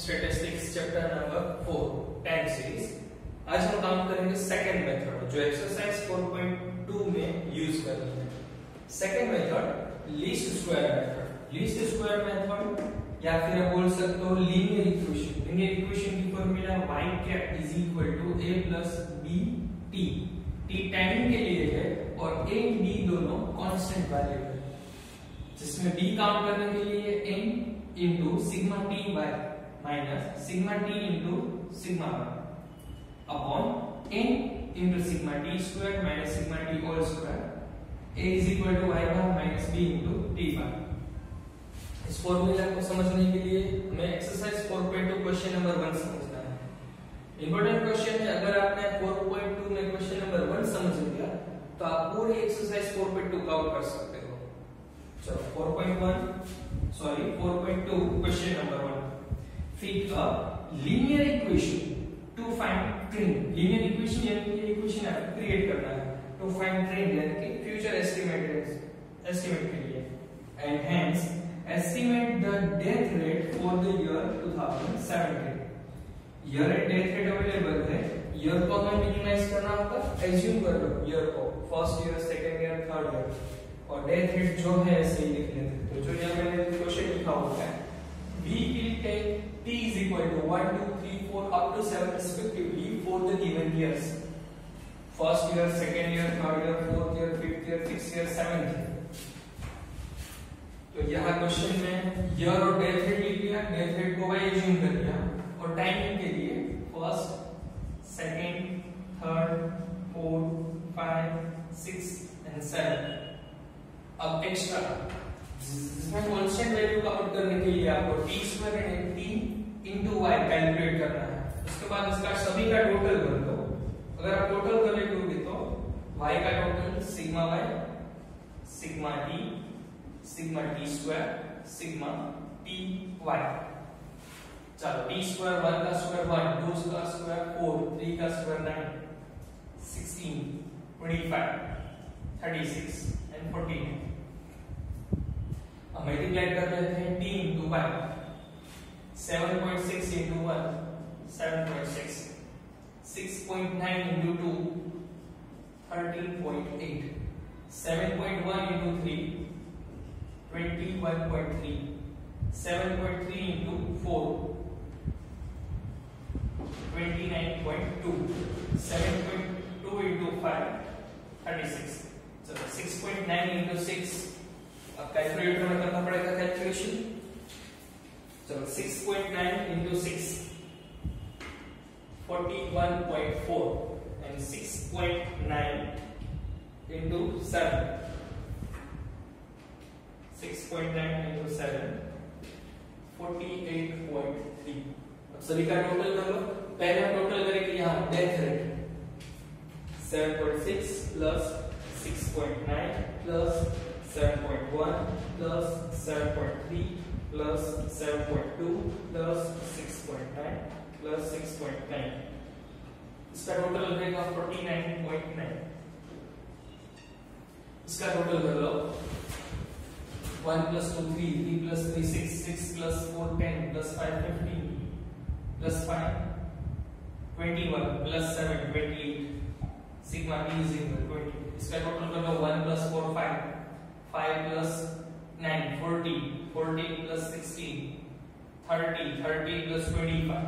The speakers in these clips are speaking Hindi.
Statistics chapter number 4 time series. आज हम काम करेंगे सेकंड मेथड जो एक्सरसाइज 4.2 में यूज करनी है। Second method least square method. Least square method या फिर आप बोल सकते हो लीनियर इक्वेशन। लीनियर इक्वेशन की formula y cap is equal to a plus b t। t time के लिए है और a b दोनों कांस्टेंट वैल्यू है, जिसमें b काम करने के लिए n into sigma t by minus sigma t into sigma y upon n into sigma t square minus sigma t whole square a is equal to y bar minus b into t bar। इस फॉर्मूला को समझने के लिए हमें एक्सरसाइज 4.2 क्वेश्चन नंबर 1 समझना है। इंपॉर्टेंट क्वेश्चन है। अगर आपने 4.2 में क्वेश्चन नंबर 1 समझ लिया तो आप पूरी एक्सरसाइज 4.2 का आउट कर सकते हो। चलो 4.2 question number 1। Fit a linear equation to find trend। linear equation यानी कि इक्वेशन आपको क्रिएट करना है to find trend यानी कि फ्यूचर एस्टिमेट के लिए and hence estimate the death rate for the year 2017। year and death rate available है। year को हमें मिनिमाइज करना होगा, एज्यूम कर लो year को, first year, second year, third year, और डेथ रेट जो है ऐसे ही लिख लेते हैं। तो जो यहाँ मैंने क्वेश्चन लिखा हुआ है we will take t is equal to 1 2 3 4 up to 7 respectively for the given years, first year, second year, third year, fourth year, fifth year, sixth year, seventh year। तो यहाँ क्वेश्चन में ईयर और डेथ रेट लिख लिया, डेथ रेट को भाई एज्यूम कर लिया, और टाइमिंग के लिए first, second, third, fourth, 5, 6 and 7। अब एक्स्ट्रा जिसमें कांस्टेंट वैल्यू का आउट करने के लिए आपको t square and t into y calculate करना है। उसके बाद इसका सभी का टोटल कर दो। अगर आप टोटल करोगे तो y का total sigma y, sigma t, sigma t square, sigma t y। चलो t स्क्वायर 1 का स्क्वायर 1, 2 का स्क्वायर 4, 3 का स्क्वायर 9, 16, 25, 36 एंड 14। अब मल्टीप्लाई कर देते हैं t into y। 7.6 into 1 7.6, 6.9 into 2 13.8, 7.1 into 3 21.3, 7.3 into 4 29.2, 7.2 into 5 36। चलो 6.9 into 6, अब कैलकुलेटर में करना पड़ेगा कैलकुलेशन। चलो 6.9 into 6 41.4 and 6.9 into 7 6.9 into 7 48.3। अब सभी का टोटल कर लो। पहले टोटल करेंगे यहाँ death rate 7.6 plus 6.9 plus 7.1 plus 7.3 plus 7.2 plus 6.9 plus 6.9। इसका टोटल रहेगा 49.9। इसका टोटल कर लो 1 plus 2 3, 3 plus 3 6, 6 plus 4 10 plus 5 15 plus 5 21 plus 7 28, sigma t is equal to 20। इसका टोटल कर लो 1 plus 4 5, 5 plus 9 40, 14 plus 16 30, 30 plus 25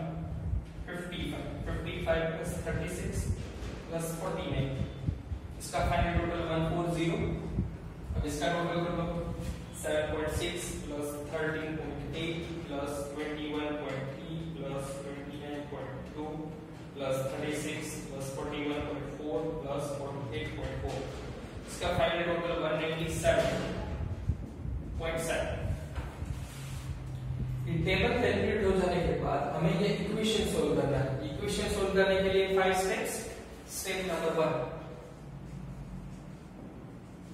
55, 55 plus 36 plus 49। इसका फाइनल टोटल 140। अब इसका टोटल कर लो 7.6 plus 13.8 plus 21.3 plus 29.2 plus 36 plus 41.4 plus 48.4। इसका फाइनल टोटल 197.7। ये टेबल कैलकुलेट हो जाने के बाद हमें ये इक्वेशन सोल्व करना है। इक्वेशन सोल्व करने के लिए 5 steps. Step number 1,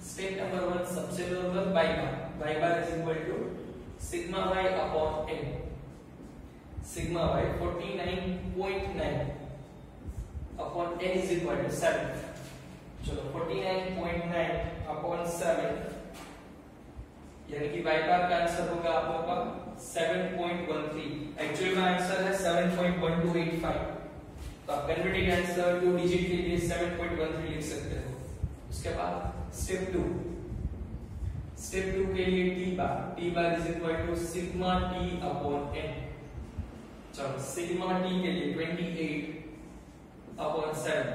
step number 1 सबसे पहले y bar is equal to sigma y upon n। Sigma y 49.9 upon n is equal to 7। चलो 49.9 अपॉन 7 यानी कि y बार का आंसर होगा आप लोग का 7.13, एक्चुअल में आंसर है 7.1285, तो आप कन्वर्टेड आंसर 2 डिजिट के लिए 7.13 लिख सकते हो। उसके बाद स्टेप 2 के लिए t bar is equal to sigma t upon n। चलो सिग्मा t के लिए 28 upon 7,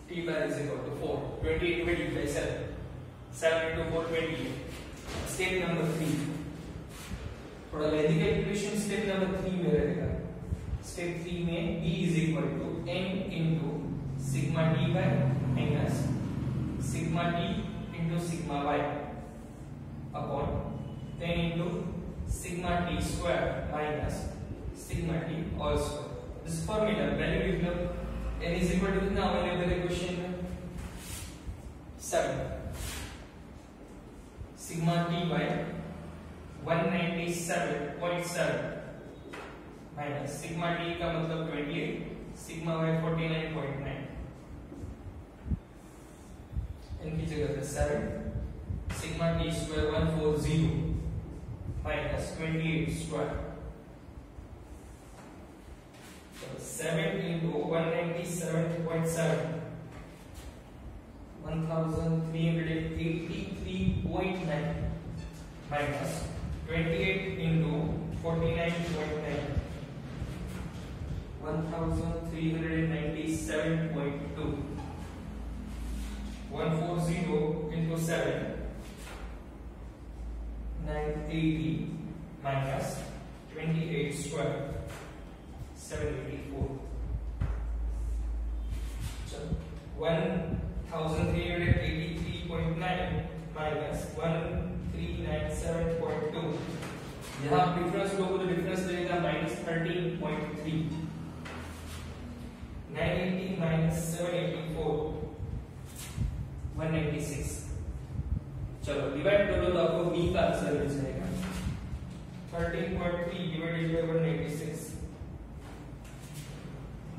t bar is equal to 4, 28 divided by 7 into 4 28। Step number 3, थोड़ा लेंथी कैलकुलेशन स्टेप नंबर 3 में रहेगा। स्टेप 3 में b is equal to n into sigma t by minus sigma t into sigma y upon 10 into sigma t square minus sigma t whole square. This formula value लिख लो, n इज इक्वल टू कितना अवेलेबल है क्वेश्चन में 7, sigma t by 197.7 minus sigma t का मतलब 28, सिग्मा y 49.9, इनकी जगह पे 7, sigma t square 140 minus 28 square, तो 7 into 197.7 1383.9 minus 28 into 49.9 1397.2 140 into 7 980 minus 28 square 784। चलो 1383.9 minus 1397.2, यहाँ डिफरेंस लोगों तो डिफरेंस लगेगा -13.3, 980 minus 784 196। चलो डिवाइड करो तो आपको b का आंसर मिल जाएगा 13.3 डिवाइडेड बाय 196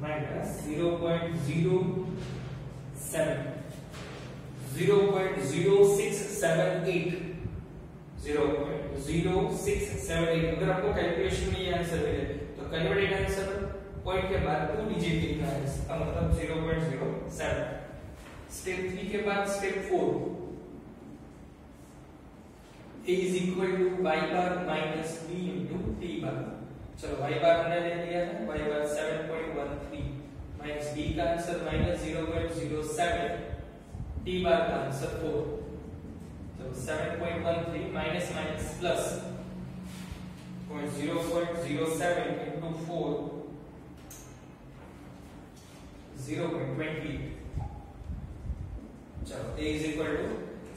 माइनस 0.0678 अगर आपको कैलकुलेशन में ये आंसर मिले तो कन्वर्टेड आंसर पॉइंट के बाद 2 डिजिट लिखना है, इसका मतलब 0.07। स्टेप 3 के बाद step 4, a is equal to y bar minus b into t bar। चलो y बार हमने ले लिया है, y बार 7.13 माइनस b का आंसर -0.07, t बार का आंसर 4। तो 7.13 माइनस माइनस प्लस 0.07 into 4 0.28। चलो a is equal to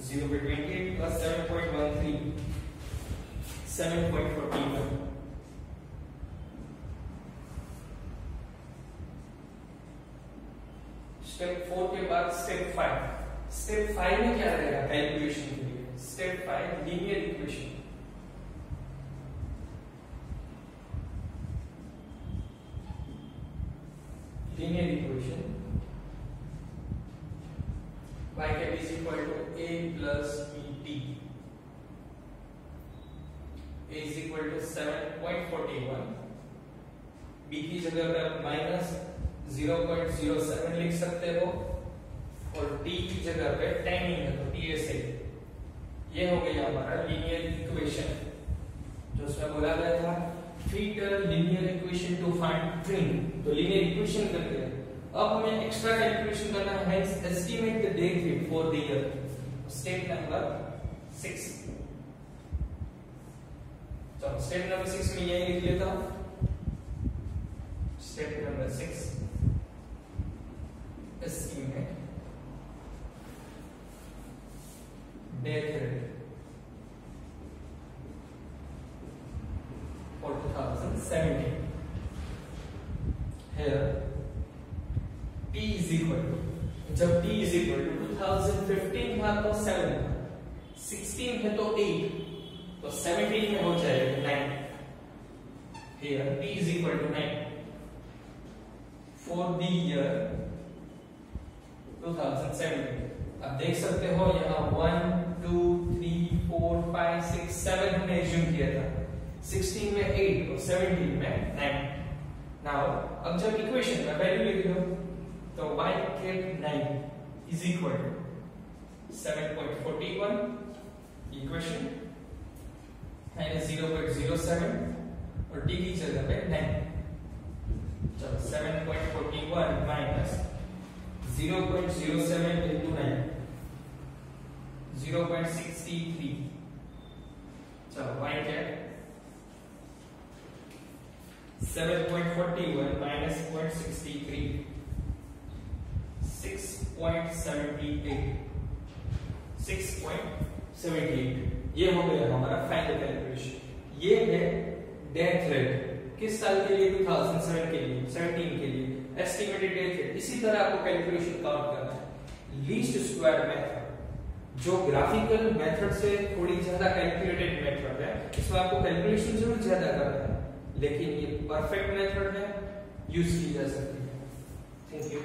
0.28 plus 7.13 7.41। Step 4 के बाद स्टेप 5। स्टेप 5 में क्या रहेगा कैलकुलेशन के लिए? Step 5 linear equation. Linear equation y cap is equal to a plus bt, a is equal to 7.41, b की जगह पे आप -0.07 लिख सकते हो और t की जगह पे 10 है तो TSA। ये हो गया हमारा लीनियर इक्वेशन, जो उसमें बोला गया था fit linear equation to find trend. तो लीनियर इक्वेशन कर दिया, अब हमें एक्स्ट्रा कैलकुलेशन करना है, hence estimate the date for the year. Step number 6। चलो स्टेप नंबर 6 में यही लिख लेता हूं। Step number 6 estimate date for 2017। Here T is equal to, जब T is equal to 2015 था तो 7 था, 16 है तो 8, तो 17 में हो जाएगा 9। Here T is equal to 9 for the year 2017। अब देख सकते हो यहाँ 1 2 3 4 5 6 7 हमने एज्यूम किया था, 16 में 8 और 17 में 9। नाउ अब जब इक्वेशन में वैल्यू लिख दो तो y cap 9 is equal to 7.41 equation minus 0.07 और d की जगह पे 9। चलो 7.41 माइनस 0.07 into 9 0.63। चलो y क्या है 7.41 माइनस 0.63 6.78। ये हो गया हमारा फाइनल कैलकुलेशन। ये है डेथ रेट किस साल के लिए 2007 के लिए 17 के लिए एस्टिमेटेड डेथ रेट। इसी तरह आपको कैलकुलेशन काउंट करना है। लीस्ट स्क्वायर मेथड जो ग्राफिकल मेथड से थोड़ी ज्यादा कैलकुलेटेड मेथड है, इसमें आपको कैलकुलेशन जरूर ज्यादा करना है, लेकिन ये परफेक्ट मेथड है, यूज की जा सकती है। Thank you.